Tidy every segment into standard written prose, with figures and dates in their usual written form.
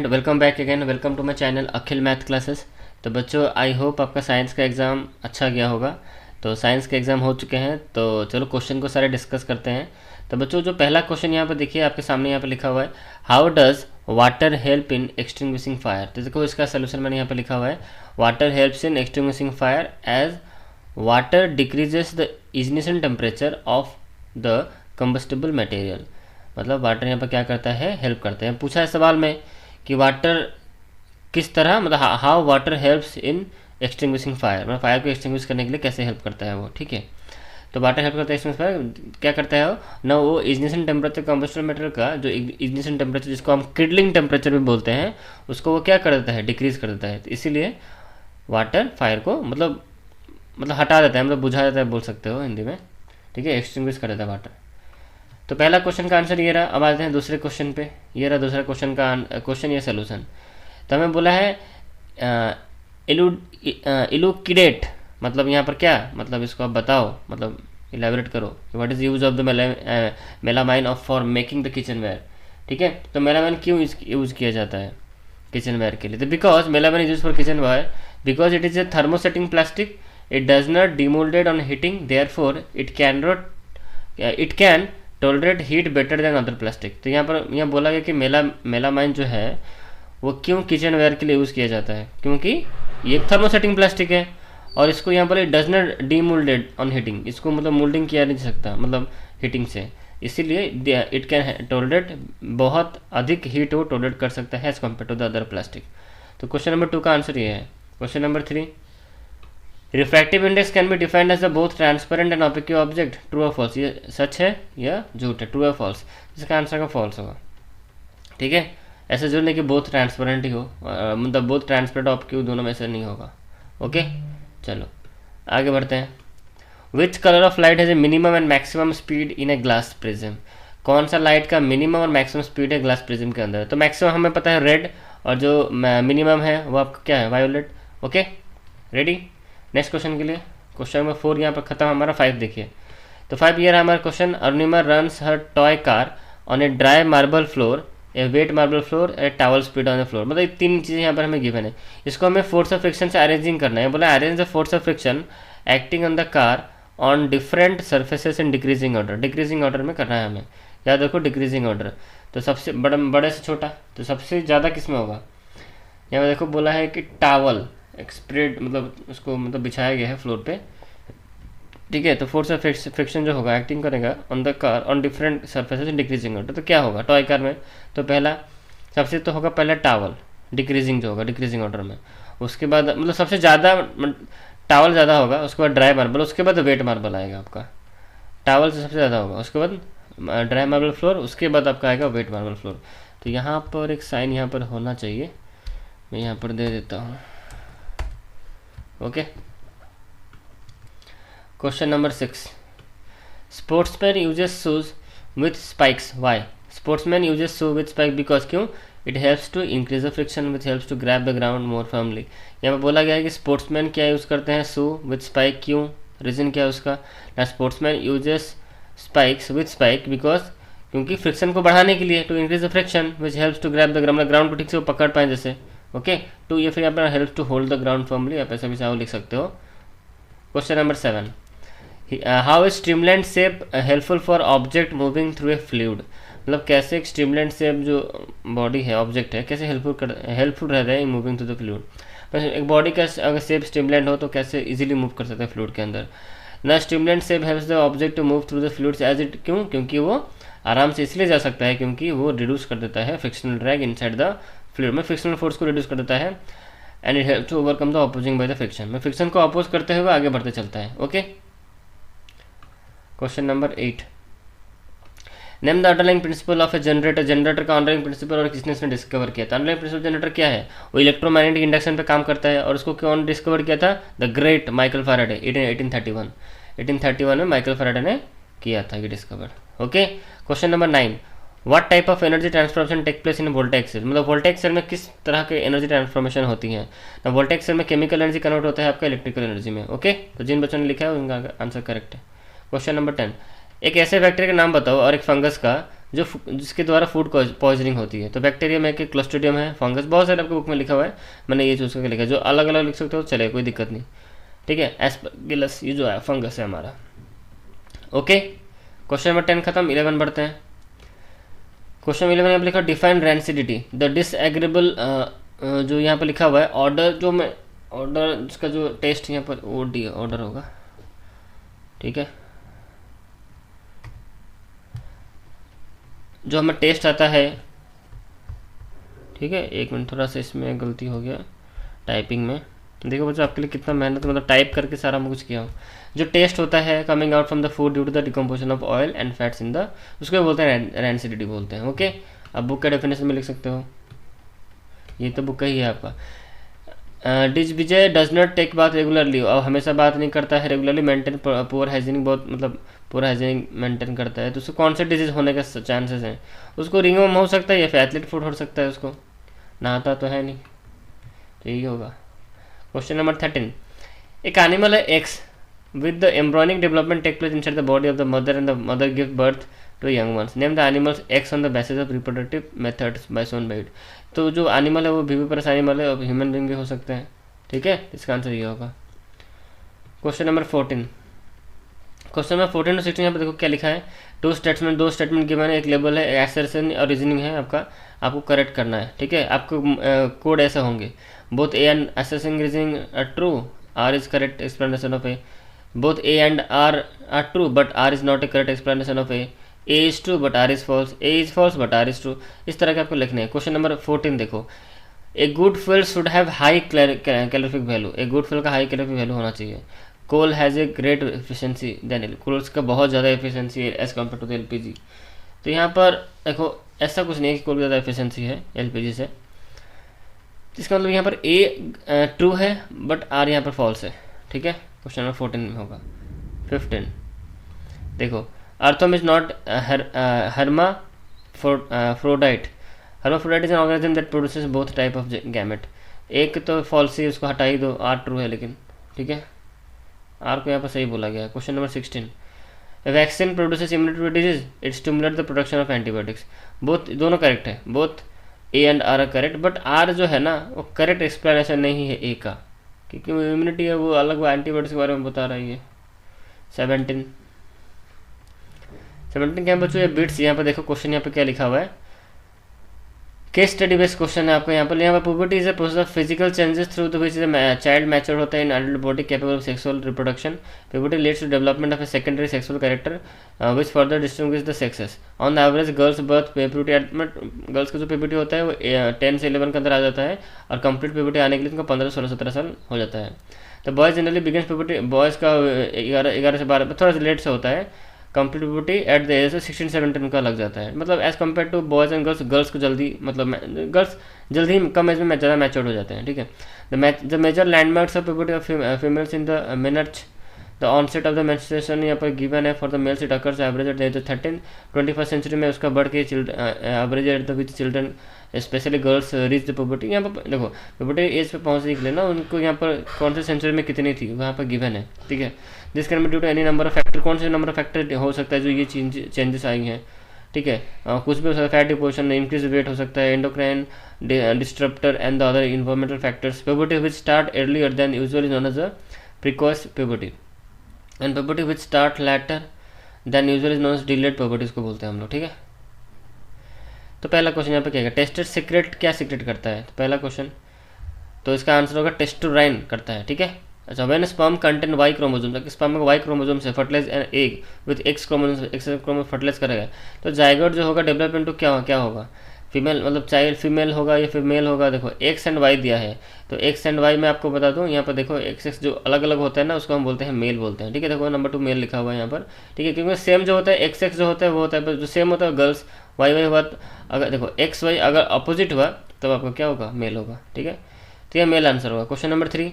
Student, welcome back again, welcome to my channel Akhil math classes. तो बच्चों, I hope आपका science का exam अच्छा गया होगा। तो साइंस के एग्ज़ाम हो चुके हैं, तो चलो क्वेश्चन को सारे डिस्कस करते हैं। तो बच्चों, जो पहला क्वेश्चन यहाँ पर देखिए आपके सामने यहाँ पर लिखा हुआ है, how does water help in extinguishing fire. तो देखो इसका सोल्यूशन मैंने यहाँ पर लिखा हुआ है, water helps in extinguishing fire as water decreases the ignition temperature of the combustible material. मतलब वाटर यहाँ पर क्या करता है, हेल्प करते हैं। पूछा है सवाल में कि वाटर किस तरह, मतलब how water helps in extinguishing fire, मतलब फायर को एक्सटिंग्विश करने के लिए कैसे हेल्प करता है वो। ठीक है, तो वाटर हेल्प करता है एक्सटिंग्विश फायर, क्या करता है वो ना, वो इग्निशन टेम्परेचर कंबस्टिबल मटेरियल का जो इग्निशन टेम्परेचर जिसको हम किडलिंग टेम्परेचर भी बोलते हैं, उसको वो क्या कर देता है, डिक्रीज कर देता है। तो इसीलिए वाटर फायर को मतलब हटा देता है, मतलब बुझा देता है बोल सकते हो हिंदी में। ठीक है, एक्सटिंग्विश कर देता है वाटर। तो पहला क्वेश्चन का आंसर ये रहा। अब आते हैं दूसरे क्वेश्चन पे। ये रहा दूसरा क्वेश्चन का क्वेश्चन, ये सोल्यूशन। तो हमें बोला है इलुकिडेट, मतलब यहाँ पर क्या, मतलब इसको आप बताओ, मतलब इलेबोरेट करो, what is use of the melamine of for making the kitchen ware. ठीक है, तो मेलामाइन क्यों यूज़ किया जाता है किचन वेयर के लिए? तो because melamine is use for kitchen ware because it is a thermosetting plastic, it does not demoulded on heating, therefore it can tolerate heat better than other plastic. तो यहाँ पर बोला गया कि मेलामाइन जो है वो क्यों किचन वेयर के लिए यूज़ किया जाता है, क्योंकि ये एक थर्मोसेटिंग प्लास्टिक है और इसको यहाँ पर डज नॉट डीमोल्डेड ऑन हीटिंग, इसको मतलब मोल्डिंग किया नहीं सकता मतलब हीटिंग से, इसीलिए इट कैन टॉलरेट, बहुत अधिक हीट वो टॉलरेट कर सकता है as compare to the other plastic. तो क्वेश्चन नंबर 2 का आंसर ये है। Question number 3, refractive index can be defined as a both transparent and opaque object, true और फॉल्स। ये सच है या झूठ है, ट्रू और फॉल्स। इसका आंसर का फॉल्स होगा। ठीक है, ऐसे जरूर नहीं कि बोथ ट्रांसपेरेंट ही हो, मतलब बोथ ट्रांसपेरेंट ओपेक दोनों में से नहीं होगा। ओके, चलो आगे बढ़ते हैं। Which colour of light has a minimum and maximum speed in a glass prism. कौन सा लाइट का मिनिमम और मैक्सिमम स्पीड है ग्लास प्रिज्म के अंदर? तो मैक्सिमम हमें पता है रेड, और जो मिनिमम है वो आपका क्या है, violet. Okay, ready next question के लिए। क्वेश्चन नंबर 4 यहाँ पर खत्म, हमारा 5 देखिए। तो 5 ये रहा हमारा question, Arunima runs her toy car on a dry marble floor, a wet marble floor, a towel speed on the floor. मतलब ये 3 चीज़ें यहाँ पर हमें गिवन है, इसको हमें फोर्स ऑफ फ्रिक्शन से अरेंजिंग करना है। बोला arrange the force of friction acting on the car on different surfaces in decreasing order. Decreasing order में करना है हमें, याद रखो डिक्रीजिंग ऑर्डर। तो सबसे बड़े से छोटा, तो सबसे ज़्यादा किस में होगा? यहाँ पर देखो बोला है कि टावल स्प्रेड, मतलब उसको मतलब बिछाया गया है फ्लोर पे। ठीक है, तो फोर्स ऑफ फ्रिक्शन जो होगा एक्टिंग करेगा on the car on different surfaces in decreasing order. तो क्या होगा टॉय कार में? तो पहला सबसे तो होगा पहला टावल, डिक्रीजिंग जो होगा डिक्रीजिंग ऑर्डर में। उसके बाद मतलब सबसे ज़्यादा टावल ज़्यादा होगा, उसके बाद ड्राई मार्बल, उसके बाद वेट मार्बल आएगा आपका। टावल से सबसे ज़्यादा होगा, उसके बाद ड्राई मार्बल फ्लोर, उसके बाद आपका आएगा वेट मार्बल फ्लोर। तो यहाँ पर एक साइन यहाँ पर होना चाहिए, मैं यहाँ पर दे देता हूँ। Okay, question number 6, sportsman uses shoes with spikes, why? Sportsman uses shoe with spike because, क्यों? It helps to increase the friction which helps to grab the ground more firmly. यहाँ पर बोला गया है कि स्पोर्ट्समैन क्या यूज़ करते हैं, शू विथ स्पाइक, क्यों? रीज़न क्या है उसका? ना sportsman uses spikes with spike because, क्योंकि फ्रिक्शन को बढ़ाने के लिए, to increase the friction which helps to grab the ground, ground को ठीक से वो पकड़ पाए जैसे। ओके, टू ये फिर यहाँ पर help to hold the ground firmly, आप ऐसा भी चाहो लिख सकते हो। Question number 7, how is streamline shape helpful for object moving through a fluid. मतलब कैसे एक स्ट्रीमलाइन शेप जो बॉडी है, ऑब्जेक्ट है, कैसे हेल्पफुल रहता है मूविंग थ्रू द फ्लूइड। एक बॉडी का अगर शेप स्ट्रीमलाइन हो तो कैसे इजीली मूव कर सकता है फ्लूइड के अंदर। ना streamline shape helps the object to move through the fluids as it, क्यों? क्योंकि वो आराम से इसलिए जा सकता है क्योंकि वो रिड्यूस कर देता है frictional drag inside the fluid में, फ्रिक्शनल फोर्स को रिड्यूस कर देता है, and it help to overcome the opposing by the friction, में फ्रिक्शन को अपोज करते हुए आगे बढ़ते चलता है। Okay, question number 8, name the underlying principle of a generator. Generator का अंडरलाइंग प्रिंसिपल और किसने इसने डिस्कवर किया था? अंडरलाइंग प्रिंसिपल जनरेटर क्या है? वो इलेक्ट्रोमैग्नेटिक इंडक्शन पे काम करता है, और उसको कौन डिस्कवर किया था? द ग्रेट माइकल फैराडे, 1831 में माइकल फैराडे ने किया था ये discover. Okay, question number 9, what type of energy transformation take place in voltaic cell. मतलब वोल्टेक सेल में किस तरह के एनर्जी ट्रांसफॉर्मेशन होती है? ना वोल्टेक सेल में केमिकल एनर्जी कन्वर्ट होता है आपका इलेक्ट्रिकल एनर्जी में। ओके, तो जिन बच्चों ने लिखा है उनका आंसर करेक्ट है। क्वेश्चन नंबर 10, एक ऐसे बैक्टीरिया का नाम बताओ और एक फंगस का जिसके द्वारा फूड पॉइजनिंग होती है। तो बैक्टीरियम है कि क्लोस्ट्रिडियम है, फंगस, बहुत सारे आपके बुक में लिखा हुआ है, मैंने ये चूज़ करके लिखा है। जो अलग अलग लिख सकते हो चले, कोई दिक्कत नहीं, ठीक है। एस्परगिलस ये जो है फंगस है हमारा। ओके, क्वेश्चन नंबर 10 खत्म। 11 बढ़ते हैं। क्वेश्चन 11 यहाँ पर लिखा डिफाइन रैंसिडिटी, द डिसएग्रेबल, जो यहाँ पर लिखा हुआ है ऑर्डर, जो मैं ऑर्डर जिसका जो टेस्ट यहाँ पर ओ डी ऑर्डर होगा, ठीक है। जो हमें टेस्ट आता है, ठीक है, एक मिनट, थोड़ा सा इसमें गलती हो गया टाइपिंग में। देखो बच्चों आपके लिए कितना मेहनत, मतलब टाइप करके सारा मैं कुछ किया हूँ। जो टेस्ट होता है coming out from the food due to the decomposition of oil and fats in the, उसको बोलते हैं रैंसिडिटी बोलते हैं। ओके, अब बुक का डेफिनेशन में लिख सकते हो, ये तो बुक का ही है आपका। Vijay does not take bath regularly, और हमेशा बात नहीं करता है रेगुलरली, मेंटेन पुअर हाइजीनिक, बहुत मतलब पूरा हाइजीनिक मेंटेन करता है। तो उसको कौन से डिजीज होने का चांसेस हैं? उसको रिंगवर्म हो सकता है या फिर एथलीट फूड हो सकता है, उसको नहाता तो है नहीं, तो यही होगा। क्वेश्चन नंबर 13, एक एनिमल है x with the embryonic development take place inside the body of the mother and the mother gives birth to young ones. Name the animals X on the basis of reproductive methods by shown by it. तो जो animal है वो विविपरस animal है और human being भी हो सकते हैं, ठीक है। इसका आंसर ये होगा। Question number 14, question number 14 to 16 यहाँ पे देखो क्या लिखा है। दो स्टेटमेंट गिवन है, एक लेबल है, एसर्शन और रीजनिंग है आपका, आपको करेक्ट करना है, ठीक है। आपको कोड ऐसा होंगे, both A and assertion reasoning are true, R is correct explanation of A, both A and R are true but R is not a correct explanation of A is true but R is false, A is false but R is true, इस तरह के आपको लिखने हैं। Question number 14 देखो, a good fuel should have high calorific value, एक good fuel का high calorific value होना चाहिए। Coal has a great efficiency then coal का बहुत ज़्यादा एफिशिएंसी है as compare to the LPG. तो यहाँ पर देखो ऐसा कुछ नहीं है कि कोल की ज़्यादा एफिशिएंसी है एलपीजी से, इसका मतलब यहाँ पर ए ट्रू है बट आर यहाँ पर फॉल्स है, ठीक है। क्वेश्चन नंबर 14 में होगा। 15 देखो, अर्थम is not hermaphrodite, hermaphrodite is an organism that produces both type of gamete. एक तो फॉल्स है, उसको हटा ही दो, आर ट्रू है लेकिन, ठीक है, आर को यहाँ पर सही बोला गया। Question number 16, vaccine produces immunity to disease, it stimulate the production of antibiotics. Both दोनों करेक्ट है, both A and R are correct, but R जो है ना वो करेक्ट एक्सप्लेनेशन नहीं है ए का, क्योंकि वो इम्यूनिटी है वो अलग, वो एंटीबायोटिक्स के बारे में बता रही है। 17 क्या बच्चों ये बिट्स, यहाँ पर देखो क्वेश्चन यहाँ पे क्या लिखा हुआ है, केस स्टडी बेस्ड क्वेश्चन है आपको यहाँ पर। Puberty is a process of physical changes through the which child mature होता है in adult body capable of sexual reproduction. Puberty leads to development of a secondary sexual character which further distinguish the sexes. On the average girls birth puberty, girls का जो puberty होता है वो 10 से 11 के अंदर आ जाता है, और कंप्लीट प्यूबर्टी आने के लिए उनका 15, 16, 17 साल हो जाता है। तो boys generally begins puberty, boys का 11 से 12, थोड़ा सा लेट से होता है। Complete puberty at the age 16-17 का लग जाता है, मतलब age compare to boys and girls, girls को जल्दी, मतलब गर्ल्स जल्दी ही कम एज में ज़्यादा मैच्योर्ड हो जाते हैं, ठीक है। The major landmarks of puberty of females in the minutes, the onset of the menstruation यहाँ पर गिवन है। For the males it occurs average at the age of 13। 21st century में उसका बढ़ के average at the with children specially girls reach the puberty. यहाँ पर देखो प्यूबर्टी एज पे पहुँचने के लिए ना उनको यहाँ पर कौन से सेंचुरी में कितनी थी वहाँ पर गिवन है, ठीक है। This can be due to any number of factor, कौन से नंबर ऑफ फैक्टर हो सकता है जो ये चेंजेस आई हैं, ठीक है। कुछ भी हो सकता है, फैट डिपोजिशन, इंक्रीज वेट हो सकता है, endocrine disruptor and the other environmental factors. Puberty which start earlier than usually known as a precocious puberty, and puberty which start later than usually known as delayed puberty, इसको बोलते हैं हम लोग, ठीक है। तो पहला क्वेश्चन यहाँ पे क्या है, टेस्टेड सीक्रेट क्या सीक्रेट करता है, तो पहला क्वेश्चन, तो इसका आंसर होगा टेस्टोराइन करता है, ठीक है। अच्छा, when sperm contain Y chromosome, sperm में वाई क्रोमोसोम से fertilize an egg with X chromosome fertilize करेगा, तो जाइगोट जो होगा डेवलपमेंट टू क्या होगा, फीमेल, मतलब चाइल्ड फीमेल होगा या फिर मेल होगा। देखो एक्स एंड वाई दिया है, तो एक्स एंड वाई मैं आपको बता दूं, यहाँ पर देखो एक्स जो अलग अलग होता है ना उसको हम बोलते हैं मेल बोलते हैं, ठीक है। देखो नंबर 2 मेल लिखा हुआ है यहाँ पर, ठीक है, क्योंकि सेम जो होता है एक्स जो होता है वो होता है, जो सेम होता है गर्ल्स, वाई हुआ, अगर देखो एक्स वाई अगर अपोजिट हुआ तब आपका क्या होगा, मेल होगा, ठीक है। तो यह मेल आंसर होगा। Question number 3,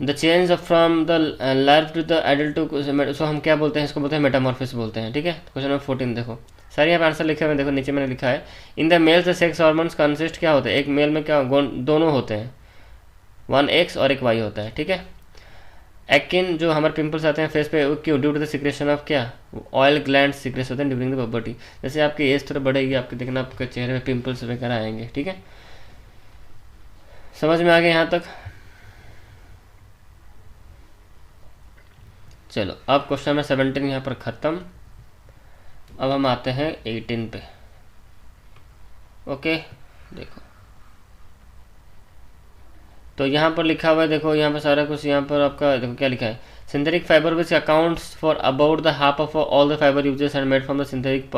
the change from the larva to the adult to, उसको हम क्या बोलते हैं, इसको बोलते हैं मेटामॉर्फिस बोलते हैं, ठीक है। क्वेश्चन नंबर 14 देखो सारे यहाँ पे आंसर लिखे हुए हैं, देखो नीचे मैंने लिखा है, in the mails the sex hormones consist, क्या होते हैं, एक मेल में क्या दोनों होते हैं, 1 X और एक Y होता है, ठीक है। एक्टिन जो हमारे पिंपल्स आते हैं फेस पे, वो क्यों? Due to the secretion of क्या? ऑयल ग्लैंड सिक्रेट होते हैं ड्यूरिंग द पबर्टी। जैसे आपकी एज थोड़ा बढ़ेगी, आपके देखना आपके चेहरे पे पिंपल्स वगैरह आएंगे। ठीक है, समझ में आ गया यहाँ तक? चलो अब क्वेश्चन नंबर 17 यहाँ पर ख़त्म। अब हम आते हैं 18 पे। ओके, देखो तो यहाँ पर लिखा हुआ है, देखो यहाँ पर सारा कुछ, यहाँ पर आपका देखो क्या लिखा है, synthetic fiber which accounts for about the half of all the fiber uses and made from the synthetic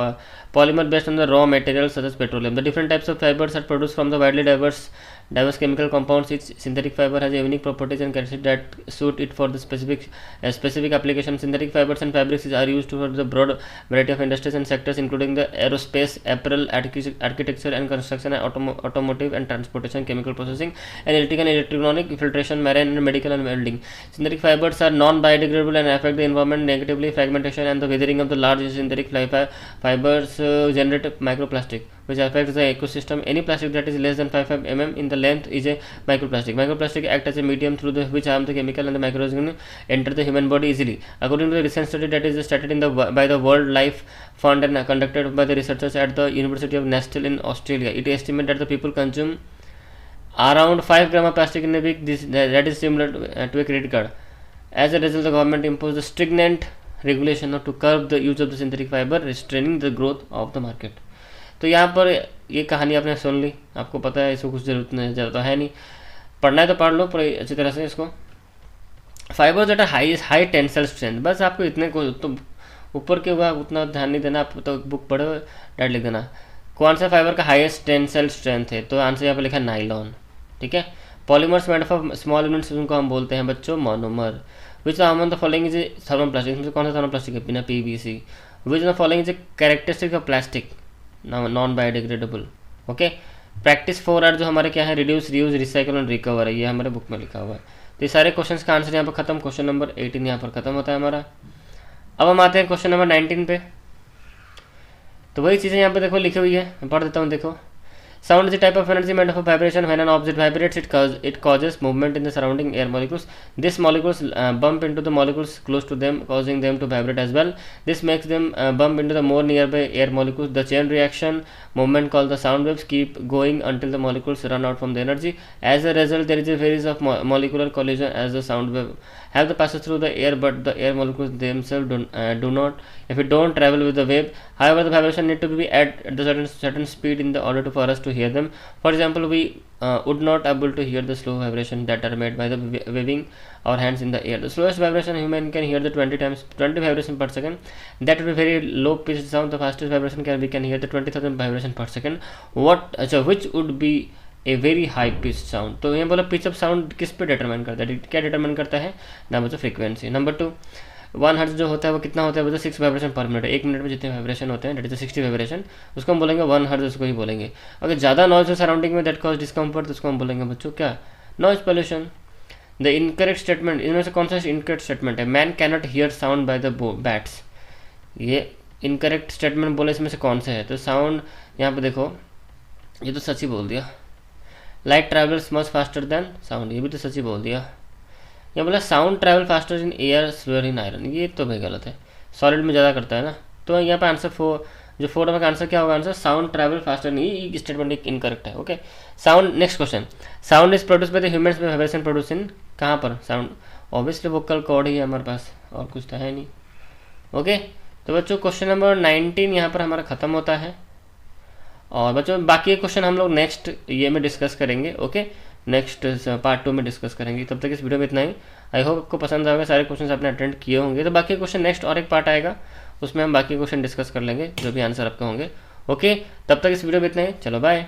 polymer based on the raw materials such as petroleum. The different types of fibers are produced from the widely diverse chemical compounds. Each synthetic fiber has a unique properties and characteristics that suit it for the specific application. Synthetic fibers and fabrics are used for the broad variety of industries and sectors including the aerospace, apparel, architecture and construction, automotive and transportation, chemical processing, analytical and electronic, filtration, marine and medical and welding. Synthetic fibers are non-biodegradable and affect the environment negatively. Fragmentation and the weathering of the large synthetic fibers generate microplastic which affects the ecosystem. Any plastic that is less than 5 mm in the length is a microplastic. Microplastic act as a medium through which harm the chemical and the microorganisms enter the human body easily. According to the recent study that is started by the World Life Fund and conducted by the researchers at the University of Newcastle in Australia, it is estimated that the people consume around 5 grams of plastic in a week. That is similar to a credit card. As a result, the government imposed a stringent regulation to curb the use of the synthetic fiber, restraining the growth of the market. तो यहाँ पर ये कहानी आपने सुन ली, आपको पता है, इसको कुछ ज़रूरत तो है नहीं, पढ़ना है तो पढ़ लो पर अच्छी तरह से इसको। Fibre that high tensile strength, बस आपको इतने को तो ऊपर के हुआ उतना ध्यान नहीं देना, आप तो बुक पढ़ो डायरेक्ट लिख देना कौन सा फाइबर का हाईएस्ट टेंसाइल स्ट्रेंथ है। तो आंसर यहाँ पर लिखा है नाइलॉन। ठीक है, polymers made of small units उनको हम बोलते हैं बच्चों monomer. Which the following is thermoplastic, इसमें कौन सा थर्मोप्लास्टिक है? बिना PVC. Which the following is characteristic of plastic non biodegradable. Okay, practice 4R जो हमारे क्या है, reduce, reuse, recycle and recover है, ये हमारे बुक में लिखा हुआ है। तो ये सारे क्वेश्चंस का आंसर यहाँ पर खत्म। क्वेश्चन नंबर 18 यहाँ पर खत्म होता है हमारा। अब हम आते हैं क्वेश्चन नंबर 19 पे। तो वही चीज़ें यहाँ पे देखो लिखी हुई है, मैं पढ़ देता हूँ। देखो, sound is a type of energy made of a vibration. When an object vibrates, it causes movement in the surrounding air molecules. These molecules bump into the molecules close to them, causing them to vibrate as well. This makes them bump into the more nearby air molecules. The chain reaction movement called the sound waves keep going until the molecules run out from the energy. As a result, there is a series of molecular collision as the sound wave have to pass through the air, but the air molecules themselves do not. If it don't travel with the wave, however, the vibration need to be at the certain speed in the order for us to hear them. For example, we would not able to hear the slow vibration that are made by the waving our hands in the air. The slowest vibration human can hear the 20 vibration per second. That would be very low pitched sound. The fastest vibration we can hear the 20,000 vibration per second. Which would be a very high pitch sound. तो यहाँ बोला pitch of sound किस पे determine करता है, क्या determine करता है ना, बच्चों फ्रीक्वेंसी। नंबर 2, 1 हर्ट्ज जो होता है वो कितना होता है बच्चों, 6 वाइब्रेशन पर मिनट है। 1 मिनट में जितने वाइब्रेशन होते हैं डेट इज 60 वाइब्रेशन, उसको हम बोलेंगे 1 हर्ट्ज, उसको ही बोलेंगे। अगर ज़्यादा नॉइज हो सराउंडिंग में दैट कॉज डिस्कम्फर्ट, तो उसको हम बोलेंगे बच्चों क्या, noise pollution. The incorrect statement, इनमें से कौन सा इनकरेक्ट स्टेटमेंट है, man cannot here sound by the bats, ये इनकरेक्ट स्टेटमेंट बोले इसमें से कौन सा है। तो साउंड यहाँ पे देखो, ये तो सच ही बोल दिया। Light travels much faster than sound, ये भी तो सच ही बोल दिया। ये बोला sound travel faster in air slower in iron, ये तो भाई गलत है, सॉलिड में ज़्यादा करता है ना। तो यहाँ पे आंसर 4 नंबर का आंसर क्या होगा, आंसर साउंड ट्रैवल फास्टर, नहीं, स्टेटमेंट एक इनकरेक्ट है। Okay, sound, next question, sound is produce by the humans by vibration produce in, कहाँ पर, साउंड ऑब्वियसली वोकल कॉर्ड ही है हमारे पास, और कुछ तो है नहीं। ओके, तो बच्चों क्वेश्चन नंबर 19 यहाँ पर हमारा ख़त्म होता है, और बच्चों बाकी क्वेश्चन हम लोग नेक्स्ट ये में डिस्कस करेंगे। ओके, नेक्स्ट पार्ट 2 में डिस्कस करेंगे। तब तक इस वीडियो में इतना ही। आई होप आपको पसंद आएगा, सारे क्वेश्चन आपने अटेंड किए होंगे। तो बाकी क्वेश्चन नेक्स्ट और एक पार्ट आएगा, उसमें हम बाकी क्वेश्चन डिस्कस कर लेंगे जो भी आंसर आपके होंगे। ओके, तब तक इस वीडियो में इतना ही, चलो बाय।